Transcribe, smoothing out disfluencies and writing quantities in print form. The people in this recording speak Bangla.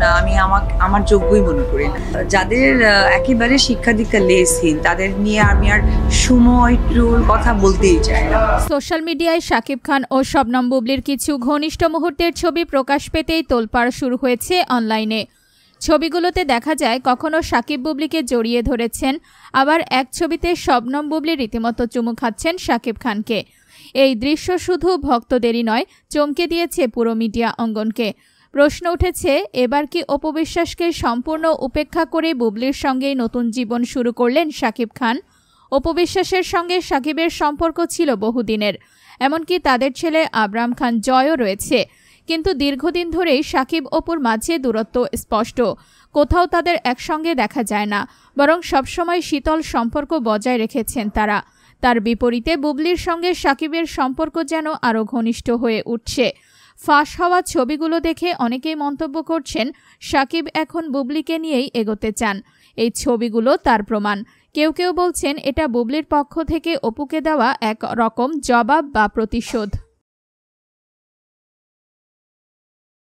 না, আমি আমার যোগ্যই মনে করি না। যাদের একেবারে শিক্ষা দীক্ষা লেসহীন তাদের নিয়ে আমি আর সময় টুল কথা বলতেই চাই না। সোশ্যাল মিডিয়ায় শাকিব খান ও শবনম বুবলির কিছু ঘনিষ্ঠ মুহূর্তের ছবি প্রকাশ পেতেই তোলপাড় শুরু হয়েছে অনলাইনে। ছবিগুলোতে দেখা যায় কখনো শাকিব বুবলিকে জড়িয়ে ধরেছেন, আবার এক ছবিতে শবনম বুবলি রীতিমতো চুমু খাচ্ছেন শাকিব খানকে। এই দৃশ্য শুধু ভক্তদেরই নয়, চমকে দিয়েছে পুরো মিডিয়া অঙ্গনকে। প্রশ্ন উঠেছে, এবার কি অপু বিশ্বাসকে সম্পূর্ণ উপেক্ষা করে বুবলির সঙ্গেই নতুন জীবন শুরু করলেন শাকিব খান? অপু বিশ্বাসের সঙ্গে শাকিবের সম্পর্ক ছিল বহুদিনের, এমনকি তাদের ছেলে আবরাম খান জয়ও রয়েছে। কিন্তু দীর্ঘদিন ধরেই শাকিব অপুর মাঝে দূরত্ব স্পষ্ট, কোথাও তাদের একসঙ্গে দেখা যায় না, বরং সবসময় শীতল সম্পর্ক বজায় রেখেছেন তারা। তার বিপরীতে বুবলির সঙ্গে শাকিবের সম্পর্ক যেন আরও ঘনিষ্ঠ হয়ে উঠছে। ফাঁস হওয়া ছবিগুলো দেখে অনেকেই মন্তব্য করছেন, শাকিব এখন বুবলিকে নিয়েই এগোতে চান। এই ছবিগুলো তার প্রমাণ। কেউ কেউ বলছেন এটা বুবলির পক্ষ থেকে অপুকে দেওয়া এক রকম জবাব বা প্রতিশোধ।